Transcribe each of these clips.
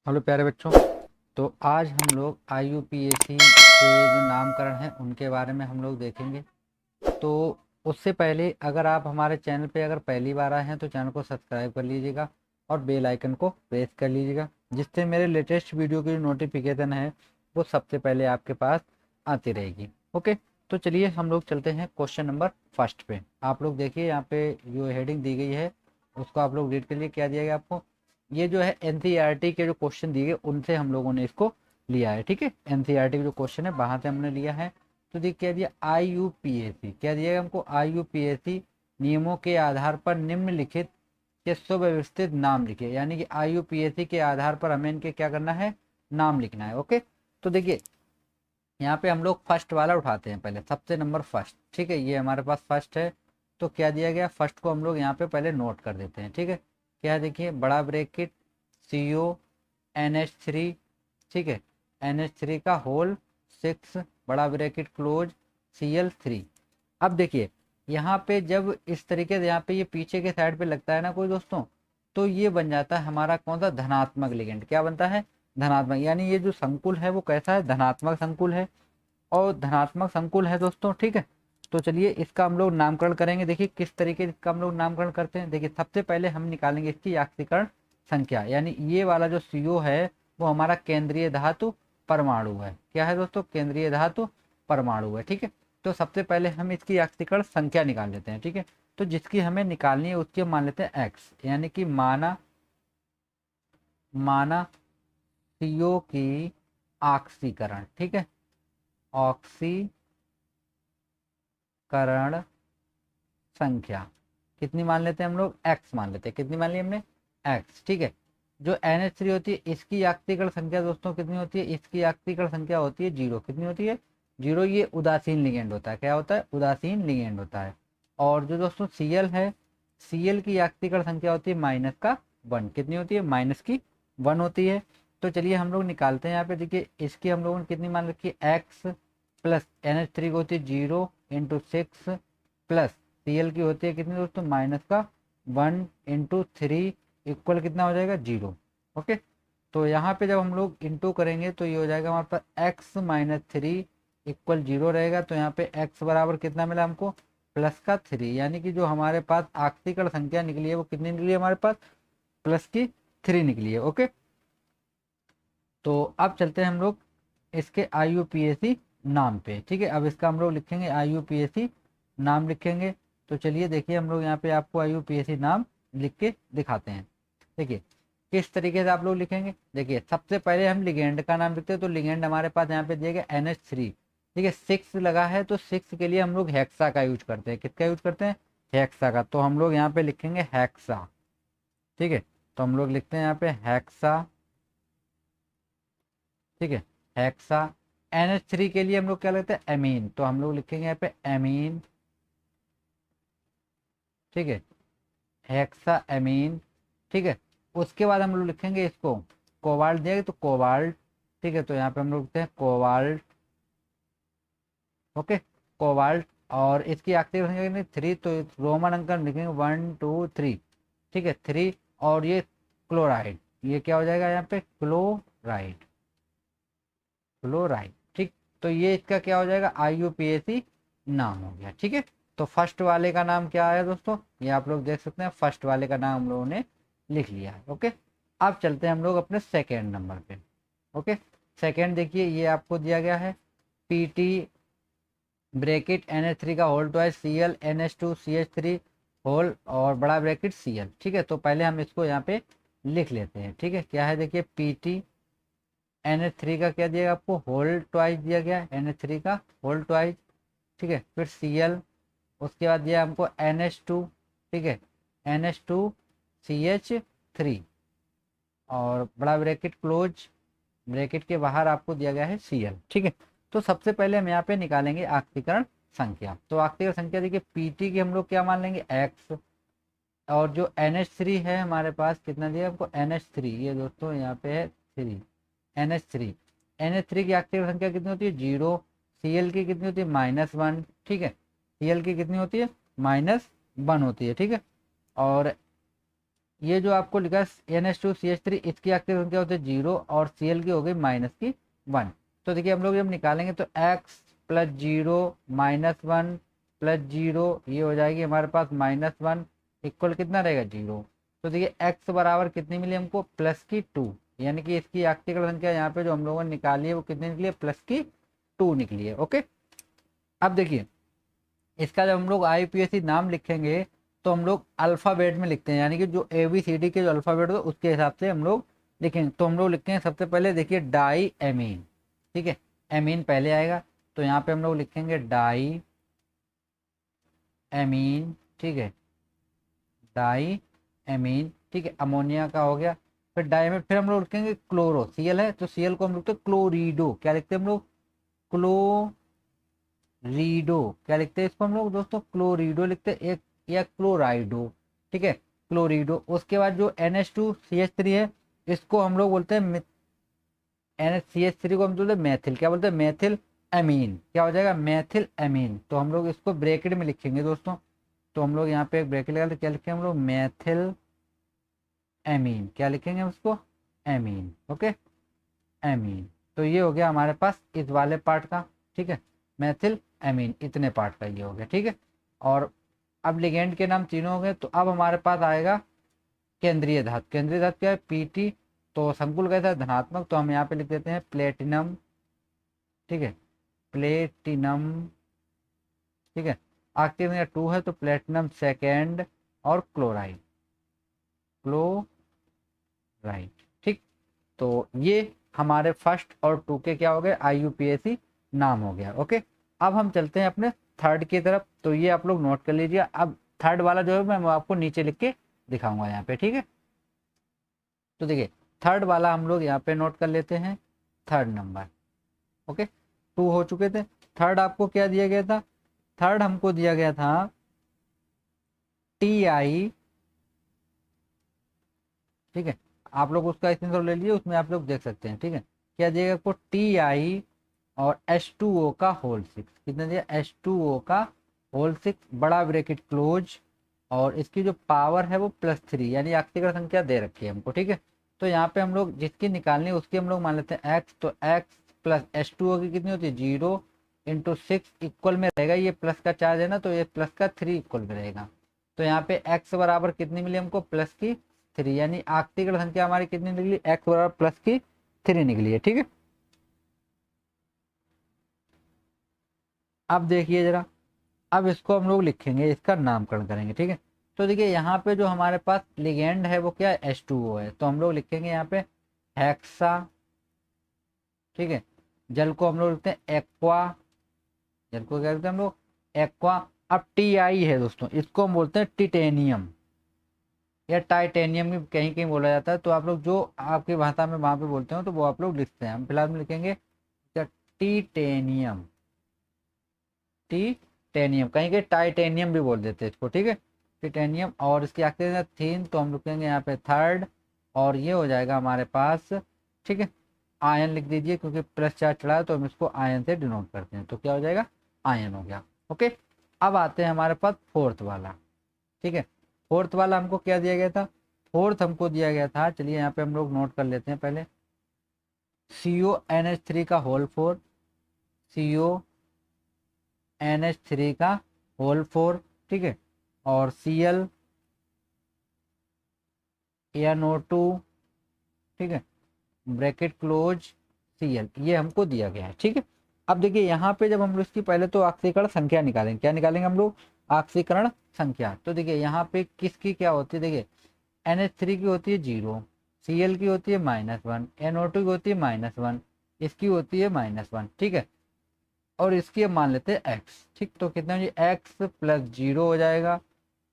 Hello प्यारे बच्चों। तो आज हम लोग IUPAC के जो नामकरण हैं उनके बारे में हम लोग देखेंगे। तो उससे पहले अगर आप हमारे चैनल पे अगर पहली बार आए हैं तो चैनल को सब्सक्राइब कर लीजिएगा और बेल आइकन को प्रेस कर लीजिएगा, जिससे मेरे लेटेस्ट वीडियो की नोटिफिकेशन है वो सबसे पहले आपके पास आती रहेगी। ओके, तो चलिए हम लोग चलते हैं क्वेश्चन नंबर फर्स्ट पे। आप लोग देखिए यहाँ पे जो हेडिंग दी गई है उसको आप लोग रीड कर लिए। क्या दिया गया आपको? ये जो है NCERT के जो क्वेश्चन दिए गए उनसे हम लोगों ने इसको लिया है। ठीक है, NCERT के जो क्वेश्चन है वहां से हमने लिया है। तो देखिए क्या दिया, IUPAC क्या दिया हमको, IUPAC नियमों के आधार पर निम्नलिखित के सुव्यवस्थित नाम लिखे। यानी कि IUPAC के आधार पर हमें इनके क्या करना है, नाम लिखना है। ओके, तो देखिए यहाँ पे हम लोग फर्स्ट वाला उठाते हैं पहले, सबसे नंबर फर्स्ट। ठीक है, ये हमारे पास फर्स्ट है। तो क्या दिया गया, फर्स्ट को हम लोग यहाँ पे पहले नोट कर देते हैं। ठीक है, क्या है देखिए, बड़ा ब्रैकेट CO NH3। ठीक है, NH3 का होल 6 बड़ा ब्रैकेट क्लोज Cl3। अब देखिए यहाँ पे जब इस तरीके से यहाँ पे ये पीछे के साइड पे लगता है ना कोई दोस्तों, तो ये बन जाता है हमारा कौन सा, धनात्मक लिगेंड। क्या बनता है, धनात्मक। यानी ये जो संकुल है वो कैसा है, धनात्मक संकुल है और धनात्मक संकुल है दोस्तों। ठीक है, तो चलिए इसका हम लोग नामकरण करेंगे। देखिए किस तरीके से इसका हम लोग नामकरण करते हैं। देखिए सबसे पहले हम निकालेंगे इसकी ऑक्सीकरण संख्या। यानी ये वाला जो CO है वो हमारा केंद्रीय धातु परमाणु है। क्या है दोस्तों, केंद्रीय धातु परमाणु है। ठीक है, तो सबसे पहले हम इसकी ऑक्सीकरण संख्या निकाल लेते हैं। ठीक है, तो जिसकी हमें निकालनी है उसकी हम मान लेते हैं X। यानी कि माना माना CO की ऑक्सीकरण। ठीक है, ऑक्सीकरण संख्या कितनी मान लेते हैं हम लोग, X मान लेते हैं। कितनी मान ली हमने, X। ठीक है, जो NH3 होती है इसकी ऑक्सीकरण संख्या दोस्तों कितनी होती है, इसकी ऑक्सीकरण संख्या होती है 0। कितनी होती है, 0। ये उदासीन लिगेंड होता है। क्या होता है, उदासीन लिगेंड होता है। और जो दोस्तों Cl है, Cl की ऑक्सीकरण संख्या होती है -1। कितनी होती है, -1 होती है। तो चलिए हम लोग निकालते हैं। यहाँ पे देखिए इसकी हम लोगों ने कितनी मान रखी है, X प्लस NH3 की होती है 0 इंटू 6 प्लस Cl की होती है कितनी दोस्तों, -1 इंटू 3 इक्वल कितना हो जाएगा, 0। ओके, तो यहाँ पे जब हम लोग इंटू करेंगे तो ये हो जाएगा हमारे पास X-3 इक्वल 0 रहेगा। तो यहाँ पे X बराबर कितना मिला हमको, +3। यानी कि जो हमारे पास ऑक्सीकरण संख्या निकली है वो कितनी निकली है हमारे पास, +3 निकली है। ओके, तो अब चलते हैं हम लोग इसके IUPAC नाम पे। ठीक है, अब इसका हम लोग लिखेंगे IUPAC नाम लिखेंगे। तो चलिए देखिए हम लोग यहाँ पे आपको IUPAC नाम लिख के दिखाते हैं। देखिए किस तरीके से आप लोग लिखेंगे। देखिए सबसे पहले हम लिगेंड का नाम लिखते हैं। तो लिगेंड हमारे पास यहाँ पे दिया गया NH3। ठीक है, 6 लगा है तो 6 के लिए हम लोग हेक्सा का यूज करते हैं। किसका यूज करते हैं, हेक्सा का। तो हम लोग यहाँ पे लिखेंगे हेक्सा। ठीक है, तो हम लोग लिखते हैं यहाँ पे हेक्सा। ठीक है, हेक्सा। NH3 के लिए हम लोग क्या लेते हैं, एमीन। तो हम लोग लिखेंगे यहाँ पे एमीन। ठीक है, हेक्सा एमीन। ठीक है, उसके बाद हम लोग लिखेंगे इसको कोबाल्ट दिया तो कोबाल्ट। ठीक है, तो यहाँ पे हम लोग लिखते हैं कोबाल्ट। Okay, cobalt. और इसकी एक्टिव संख्या कितनी, 3। तो रोमन अंक लिखेंगे 1 2 3। ठीक है, 3। और ये क्लोराइड, ये क्या हो जाएगा यहाँ पे, क्लोराइड। क्लोराइड। ठीक, तो ये इसका क्या हो जाएगा, IUPAC नाम हो गया। ठीक है, तो फर्स्ट वाले का नाम क्या है दोस्तों, ये आप लोग देख सकते हैं। फर्स्ट वाले का नाम हम लोगों ने लिख लिया है। ओके, अब चलते हैं हम लोग अपने सेकेंड नंबर पे। ओके, सेकेंड देखिए ये आपको दिया गया है PT ब्रैकेट NH3 का होल ट्वाइस ClNH2CH3 होल और बड़ा ब्रैकेट Cl। ठीक है, तो पहले हम इसको यहाँ पे लिख लेते हैं। ठीक है, क्या है देखिए, PT NH3 का क्या दिया गया आपको, होल ट्वाइस दिया गया, NH3 का होल ट्वाइस। ठीक है, फिर Cl, उसके बाद दिया हमको NH2। ठीक है, NH2CH3 और बड़ा ब्रैकेट क्लोज, ब्रैकेट के बाहर आपको दिया गया है Cl। ठीक है, तो सबसे पहले हम यहाँ पे निकालेंगे ऑक्सीकरण संख्या। तो ऑक्सीकरण संख्या देखिए PT की हम लोग क्या मान लेंगे, X। और जो NH3 है हमारे पास कितना दिया आपको, NH3, ये दोस्तों यहाँ पे है 3। NH3 की ऑक्सीकरण संख्या कितनी होती है, 0। Cl की कितनी होती है, -1। ठीक है, Cl की कितनी होती है, -1 होती है। ठीक है, और ये जो आपको लिखा NH2CH3 इसकी एक्टिव संख्या होती है 0 और Cl की हो गई -1। तो देखिए हम लोग जब निकालेंगे तो x प्लस 0 -1 प्लस 0 ये हो जाएगी हमारे पास -1 इक्वल कितना रहेगा 0। तो देखिए x बराबर कितनी मिली हमको +2, यानी कि इसकी एक्टिकल संख्या यहाँ पे जो हम लोगों ने निकाली है वो कितनी निकली है +2 निकली है। ओके, अब देखिए इसका जब हम लोग IUPAC नाम लिखेंगे तो हम लोग अल्फ़ाबेट में लिखते हैं, यानी कि जो ABCD के जो अल्फ़ाबेट हो उसके हिसाब से हम लोग लिखेंगे। तो हम लोग लिखते हैं सबसे पहले देखिए डाई एमीन, ठीक है, एमीन पहले आएगा तो यहाँ पे हम लोग लिखेंगे डाई एमीन, ठीक है, डाई एमीन, ठीक है, अमोनिया का हो गया। फिर डायमेट, फिर हम लोग लिखेंगे क्लोरो, Cl है तो Cl को हम लिखते हैं क्लोरीडो, क्या लिखते हैं हम लोग क्लोरीडो, क्या लिखते हैं इसको हम लोग दोस्तों क्लोरीडो लिखते हैं, एक या क्लोराइडो, ठीक है, क्लोरीडो। उसके बाद जो NH2CH3 है इसको हम लोग बोलते हैं NHCH3 को हम बोलते हैं मैथिल, क्या बोलते हैं मैथिल एमीन, क्या हो जाएगा मैथिल एमीन। तो हम लोग इसको ब्रैकेट में लिखेंगे दोस्तों, तो हम लोग यहाँ पे एक ब्रैकेट लगा, क्या लिखेंगे हम लोग मैथिल एमीन, क्या लिखेंगे उसको एमीन। Okay, amine. तो ये हो गया हमारे पास इस वाले पार्ट का, ठीक है, मैथिल एमीन इतने पार्ट का ये हो गया, ठीक है। और अब लिगेंड के नाम तीनों हो गए, तो अब हमारे पास आएगा केंद्रीय धातु। केंद्रीय धातु क्या है Pt, तो संकुल कैसा है धनात्मक, तो हम यहाँ पे लिख देते हैं प्लेटिनम, ठीक है, प्लेटिनम, ठीक है, एक्टिव संख्या 2 है तो प्लेटिनम सेकेंड और क्लोराइड, क्लोराइड, ठीक। तो ये हमारे फर्स्ट और 2 के क्या हो गए IUPAC नाम हो गया। ओके, अब हम चलते हैं अपने थर्ड की तरफ, तो ये आप लोग नोट कर लीजिए। अब थर्ड वाला जो है मैं आपको नीचे लिख के दिखाऊंगा यहाँ पे, ठीक है। तो देखिए थर्ड वाला हम लोग यहाँ पे नोट कर लेते हैं, थर्ड नंबर। ओके, 2 हो चुके थे। थर्ड आपको क्या दिया गया था, थर्ड हमको दिया गया था TI, ठीक है, आप लोग उसका स्क्रीनशॉट ले लीजिए, उसमें आप लोग देख सकते हैं, ठीक है। क्या दिएगा आपको TI और H2O का होल 6, कितना दिया H2O का होल 6 बड़ा ब्रैकेट क्लोज, और इसकी जो पावर है वो +3, यानी आक्तिक संख्या दे रखी है हमको, ठीक है। तो यहाँ पे हम लोग जिसकी निकालनी है उसकी हम लोग मान लेते हैं x, तो x प्लस H2O की कितनी होती है 0 इंटू 6 इक्वल में रहेगा, ये प्लस का चार्ज है ना तो ये प्लस का 3 इक्वल में रहेगा। तो यहाँ पे x बराबर कितनी मिली हमको +3, यानी आक्तिक संख्या हमारी कितनी निकली x बराबर +3 निकली है, ठीक है। अब देखिए जरा, अब इसको हम लोग लिखेंगे, इसका नामकरण करेंगे, ठीक है। तो देखिए यहाँ पे जो हमारे पास लिगेंड है वो क्या है H2O है, तो हम लोग लिखेंगे यहाँ पे हेक्सा, ठीक है। जल को हम लोग लिखते हैं एक्वा, जल को क्या लिखते हैं हम लोग एक्वा। अब TI है दोस्तों, इसको हम बोलते हैं टिटेनियम या टाइटेनियम भी कहीं कहीं बोला जाता है, तो आप लोग जो आपकी भाषा में वहां पे बोलते हो तो वो आप लोग लिखते हैं। हम फिलहाल में लिखेंगे टिटेनियम, टिटेनियम, कहीं कहीं टाइटेनियम भी बोल देते हैं इसको, ठीक है, टिटेनियम। और इसकी आखिरी थीन, तो हम लिखेंगे यहाँ पे थर्ड, और ये हो जाएगा हमारे पास, ठीक है, आयन लिख दीजिए क्योंकि प्लस चार्ज चढ़ा है तो हम इसको आयन से डिनोट करते हैं, तो क्या हो जाएगा आयन हो गया। ओके, अब आते हैं हमारे पास फोर्थ वाला, ठीक है। फोर्थ वाला हमको क्या दिया गया था, फोर्थ हमको दिया गया था, चलिए यहाँ पे हम लोग नोट कर लेते हैं पहले, CONH3 का होल 4, CONH3 का होल 4, ठीक है, और Cl NO2, ठीक है, ब्रैकेट क्लोज Cl, ये हमको दिया गया है, ठीक है। अब देखिए यहाँ पे जब हम लोग इसकी पहले तो ऑक्सीकरण संख्या निकालेंगे, क्या निकालेंगे हम लोग ऑक्सीकरण संख्या। तो देखिए यहाँ पे किसकी क्या होती है, देखिए NH3 की होती है 0, Cl की होती है -1, NO2 की होती है -1, इसकी होती है -1, ठीक है, और इसकी हम मान लेते हैं x, ठीक। तो कितना जी x प्लस 0 हो जाएगा,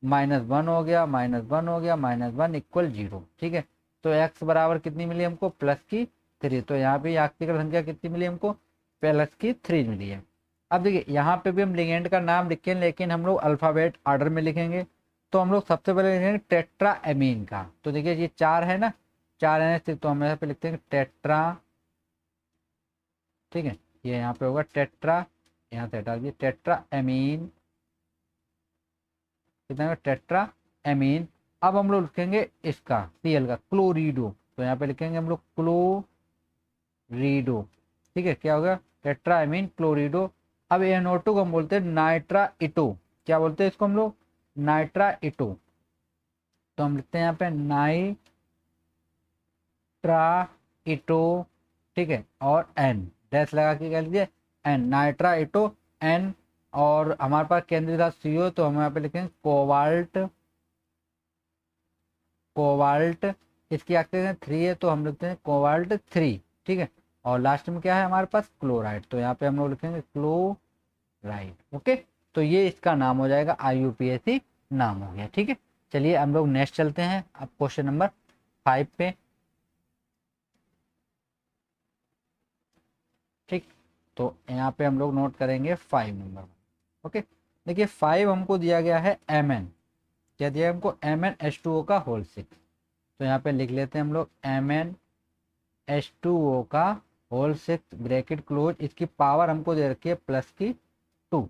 -1 हो गया, -1 हो गया, -1 इक्वल 0, ठीक है। तो x बराबर कितनी मिली हमको +3, तो यहाँ पे आक्तिक संख्या कितनी मिली हमको +3 मिली है। अब देखिए यहाँ पे भी हम लिगेंड का नाम लिखें, लेकिन हम लोग अल्फाबेट ऑर्डर में लिखेंगे। तो हम लोग सबसे पहले लिखेंगे टेट्रा एमीन का, तो देखिए ये 4 है ना, 4 NH3, तो हम यहाँ पे लिखते हैं टेट्रा, ठीक है, ये यहाँ पे होगा टेट्रा, यहाँ से हटा दीजिए टेट्रा एमीन, कितना टेट्रा एमीन अब हम लोग लिखेंगे इसका Cl का क्लोरीडो, तो यहाँ पे लिखेंगे हम लोग क्लोरीडो। ठीक है, क्या होगा टेट्रामीन क्लोरीडो। अब NO2 को हम बोलते हैं नाइट्रा इटो। क्या बोलते हैं इसको हम लोग, नाइट्रा इटो। तो हम लिखते हैं यहाँ पे नाइट्रा इटो। ठीक है, और एन डैश लगा के कह लीजिए एन, नाइट्रा इटो एन। और हमारे पास केंद्रीय धातु CO, तो हम यहाँ पे लिखेंगे कोबाल्ट। कोबाल्ट इसकी एक्टिवेशन 3 है, तो हम लिखते हैं कोबाल्ट 3। ठीक है, और लास्ट में क्या है हमारे पास क्लोराइड, तो यहाँ पे हम लोग लिखेंगे क्लोराइड। ओके, तो ये इसका नाम हो जाएगा, IUPAC नाम हो गया। ठीक है, चलिए हम लोग नेक्स्ट चलते हैं अब क्वेश्चन नंबर 5 पे। ठीक, तो यहाँ पे हम लोग नोट करेंगे 5 नंबर। ओके, देखिए 5 हमको दिया गया है Mn। क्या दिया है हमको, MnH2O का होल 6। तो यहाँ पे लिख लेते हैं हम लोग MnH2O का होल 6 ब्रैकेट क्लोज। इसकी पावर हमको दे रखी है प्लस की 2।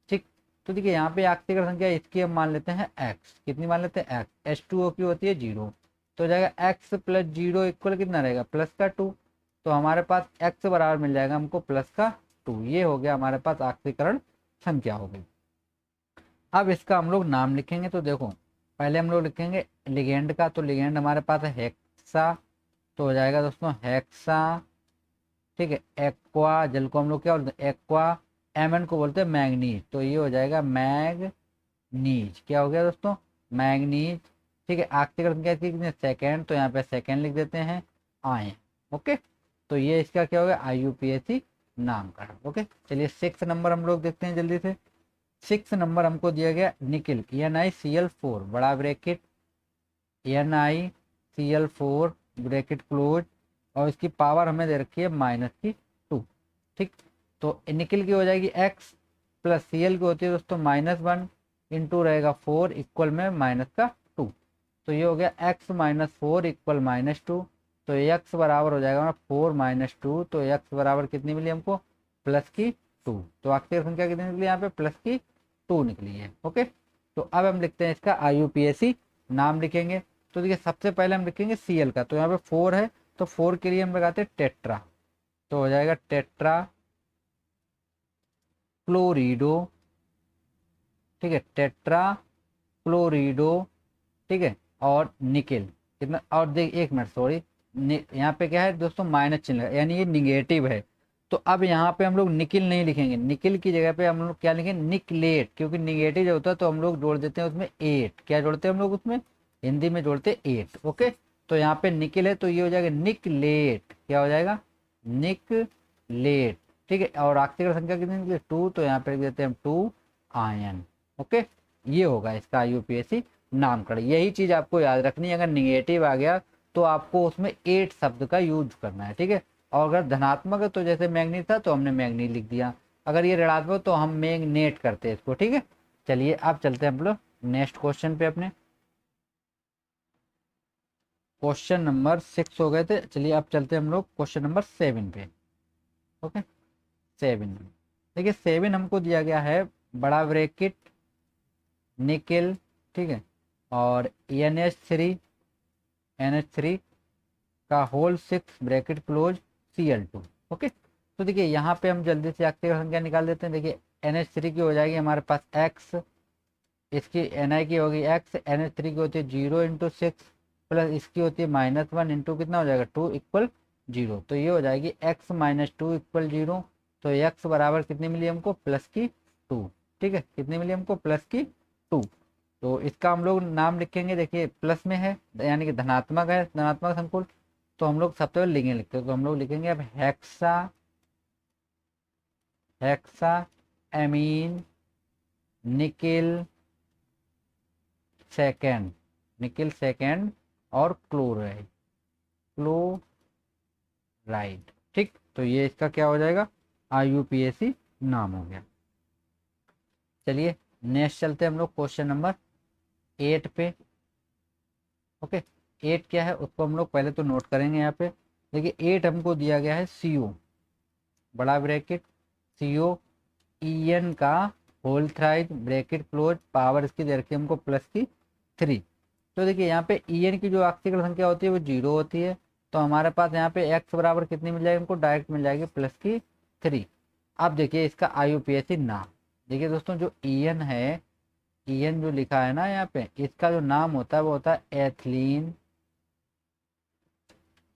ठीक, तो देखिए यहाँ पे आक्सीकरण संख्या इसकी हम मान लेते हैं x। कितनी मान लेते हैं x, H2O की होती है 0, तो हो जाएगा x प्लस 0 इक्वल कितना रहेगा, प्लस का 2। तो हमारे पास x बराबर मिल जाएगा हमको प्लस का 2। ये हो गया हमारे पास आक्सीकरण संख्या हो गई। अब इसका हम लोग नाम लिखेंगे, तो देखो पहले हम लोग लिखेंगे लिगेंड का, तो लिगेंड हमारे पास है हेक्सा, तो हो जाएगा दोस्तों हेक्सा। ठीक है, एक्वा, जल को हम लोग क्या बोलते हैं एक्वा। Mn को बोलते हैं मैंगनीज, तो ये हो जाएगा मैंगनीज। क्या हो गया दोस्तों, मैंगनीज। ठीक है, आक्सीकरण संख्या कितनी, सेकेंड, तो यहाँ पे सेकेंड लिख देते हैं आयन। ओके, तो ये इसका क्या हो गया, IUPAC नाम का। ओके, चलिए 6 नंबर हम लोग देखते हैं जल्दी से। 6 नंबर हमको दिया गया निकिल NiCl4 बड़ा ब्रैकेट NiCl4 ब्रैकेट क्लोज, और इसकी पावर हमें दे रखी है माइनस की 2। ठीक, तो निकिल की हो जाएगी x प्लस Cl की होती है दोस्तों -1 इंटू रहेगा 4 इक्वल में माइनस का 2। तो ये हो गया x माइनस 4 इक्वल -2। तो x बराबर हो जाएगा 4 माइनस 2, तो x बराबर कितनी मिली हमको, प्लस की 2। तो आखिरी संख्या कितनी निकली यहाँ पे, प्लस की 2 निकली है। ओके, तो अब हम लिखते हैं इसका IUPAC नाम लिखेंगे। तो देखिए सबसे पहले हम लिखेंगे Cl का, तो यहाँ पे 4 है, तो 4 के लिए हम लगाते हैं टेट्रा, तो हो जाएगा टेट्रा क्लोरीडो। ठीक है, टेट्रा क्लोरीडो। ठीक है, और निकिल कितना, और देख एक मिनट सॉरी, यहाँ पे क्या है दोस्तों माइनस चिन्ह है, यानी ये निगेटिव है। तो अब यहाँ पे हम लोग निकिल नहीं लिखेंगे, निकिल की जगह पे हम लोग क्या लिखेंगे, निकलेट, क्योंकि निगेटिव जो होता है तो हम लोग जोड़ देते हैं उसमें 8। क्या जोड़ते हैं हम लोग उसमें, हिंदी में जोड़ते 8। ओके, तो यहाँ पे निकिल है, तो ये हो जाएगा निकलेट। क्या हो जाएगा, निकलेट। ठीक है, और आक्सीकरण संख्या कितनी निकली, 2, तो यहाँ पे लिख देते हैं हम 2 आयन। ओके, ये होगा इसका IUPAC नामकरण। यही चीज आपको याद रखनी है, अगर निगेटिव आ गया तो आपको उसमें 8 शब्द का यूज करना है। ठीक है, और अगर धनात्मक है तो जैसे मैग्नीज था तो हमने मैग्नीज लिख दिया, अगर ये ऋणात्मक तो हम मैग्नेट करते हैं इसको। ठीक है, चलिए अब चलते हैं हम लोग नेक्स्ट क्वेश्चन पे अपने। क्वेश्चन नंबर 6 हो गए थे, चलिए अब चलते हैं हम लोग क्वेश्चन नंबर 7 पे। ओके, 7 देखिए 7 हमको दिया गया है बड़ा ब्रैकेट निकिल। ठीक है, और NH3 का whole 6 bracket close Cl2। Okay, तो देखिए यहाँ पे हम जल्दी से आक्सीकरण संख्या निकाल देते हैं। देखिए NH3 की हो जाएगी हमारे पास x, इसकी Ni की होगी x, NH3 की होती है 0 इंटू 6 प्लस इसकी होती है -1 इंटू कितना हो जाएगा 2 इक्वल 0। तो ये हो जाएगी x माइनस 2 इक्वल 0। तो x बराबर कितनी मिली हमको, प्लस की 2। ठीक है, कितनी मिली हमको, प्लस की 2। तो इसका हम लोग नाम लिखेंगे, देखिए प्लस में है यानी कि धनात्मक है, धनात्मक संकुल, तो हम लोग सबसे पहले लिखेंगे, लिखते हैं तो हम लोग लिखेंगे अब hexa amine nickel second, nickel second और क्लोराइड। ठीक, तो ये इसका क्या हो जाएगा, IUPAC नाम हो गया। चलिए नेक्स्ट चलते हैं हम लोग क्वेश्चन नंबर 8 पे। ओके, 8 क्या है उसको हम लोग पहले तो नोट करेंगे। यहाँ पे देखिए 8 हमको दिया गया है CO बड़ा ब्रैकेट CO En का whole thrice bracket close, power इसकी दे रखी है हमको प्लस की 3। तो देखिए यहाँ पे En की जो आक्सीकरण संख्या होती है वो 0 होती है, तो हमारे पास यहाँ पे x बराबर कितनी मिल जाएगी हमको, डायरेक्ट मिल जाएगी +3। अब देखिए इसका IUPAC नाम, देखिए दोस्तों जो En है, En जो लिखा है ना यहाँ पे, इसका जो नाम होता है वो होता है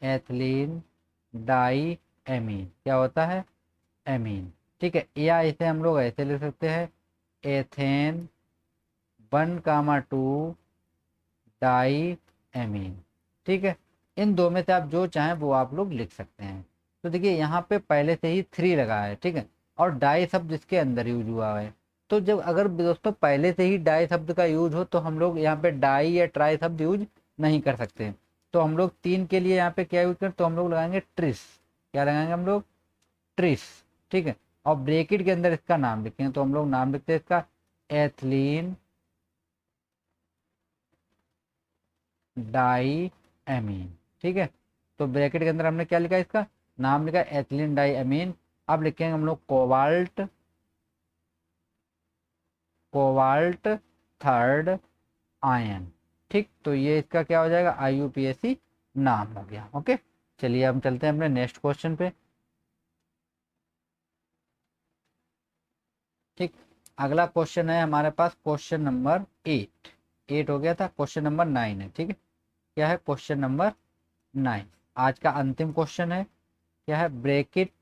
एथिलीन डाई एमीन। क्या होता है, एमीन। ठीक है, या इसे हम लोग ऐसे लिख सकते हैं, एथेन 1,2 डाई एमीन। ठीक है, इन दो में से आप जो चाहें वो आप लोग लिख सकते हैं। तो देखिए यहाँ पे पहले से ही 3 लगा है, ठीक है, और डाई शब्द इसके अंदर यूज हुआ है। तो जब अगर दोस्तों पहले से ही डाई शब्द का यूज हो तो हम लोग यहाँ पे डाई या ट्राई शब्द यूज नहीं कर सकते। तो हम लोग 3 के लिए यहाँ पे क्या यूज करें, तो हम लोग लगाएंगे ट्रिस। क्या लगाएंगे हम लोग, ट्रिस। ठीक है, और ब्रेकेट के अंदर इसका नाम लिखेंगे, तो हम लोग नाम लिखते हैं इसका एथिलीन डाई एमीन। ठीक है, तो ब्रैकेट के अंदर हमने क्या लिखा, इसका नाम लिखा एथिलीन डाई एमीन। अब लिखेंगे हम लोग कोबाल्ट थर्ड आयन। ठीक, तो ये इसका क्या हो जाएगा, IUPAC नाम हो गया। ओके, चलिए हम चलते हैं अपने नेक्स्ट क्वेश्चन पे। ठीक, अगला क्वेश्चन है हमारे पास क्वेश्चन नंबर 8 हो गया था, क्वेश्चन नंबर 9 है। ठीक है, क्या है, क्वेश्चन नंबर 9 आज का अंतिम क्वेश्चन है। क्या है, ब्रैकेट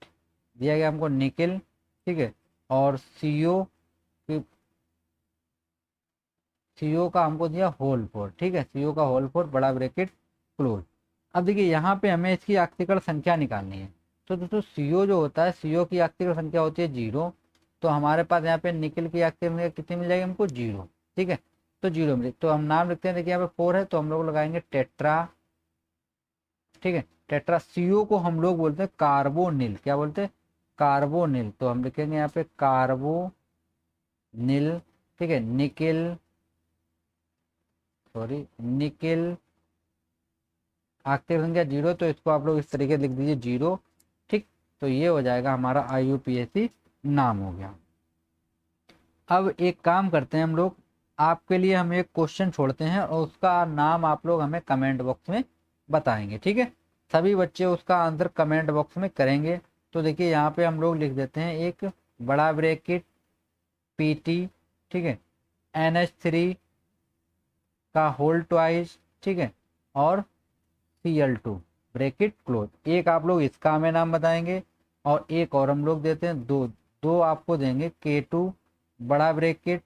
दिया गया हमको निकिल, ठीक है, और CO का हमको दिया होल 4। ठीक है, CO का होल 4 बड़ा ब्रैकेट क्लोज। अब देखिए यहाँ पे हमें इसकी आक्सीकरण संख्या निकालनी है। तो दोस्तों CO जो होता है, CO की आक्सीकरण संख्या होती है 0। तो हमारे पास यहाँ पे निकिल की आक्सीकरण संख्या कितनी मिल जाएगी हमको, 0। ठीक है, तो 0 मिले, तो हम नाम लिखते हैं, देखिए यहाँ पे 4 है तो हम लोग लगाएंगे टेट्रा। ठीक है, टेट्रा। CO को हम लोग बोलते हैं कार्बोनिल। क्या बोलते हैं, कार्बोनिल। तो हम लिखेंगे यहाँ पे कार्बोनिल। ठीक है, निकिल आक्सीकरण संख्या 0, तो इसको आप लोग इस तरीके लिख दीजिए 0। ठीक, तो ये हो जाएगा हमारा IUPAC नाम हो गया। अब एक काम करते हैं हम लोग, आपके लिए हम एक क्वेश्चन छोड़ते हैं और उसका नाम आप लोग हमें कमेंट बॉक्स में बताएंगे। ठीक है, सभी बच्चे उसका आंसर कमेंट बॉक्स में करेंगे। तो देखिए यहाँ पे हम लोग लिख देते हैं एक बड़ा ब्रैकेट PT, ठीक है, NH3 का होल ट्वाइस, ठीक है, और Cl2 ब्रैकेट क्लोज। एक आप लोग इसका हमें नाम बताएंगे और एक और हम लोग देते हैं, दो आपको देंगे K2 बड़ा ब्रैकेट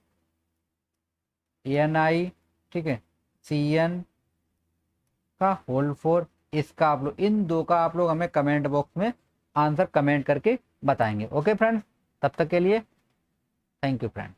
Ni, ठीक है, Cn का होल 4। इसका आप लोग, इन दो का आप लोग हमें कमेंट बॉक्स में आंसर कमेंट करके बताएंगे। ओके फ्रेंड्स, तब तक के लिए थैंक यू फ्रेंड।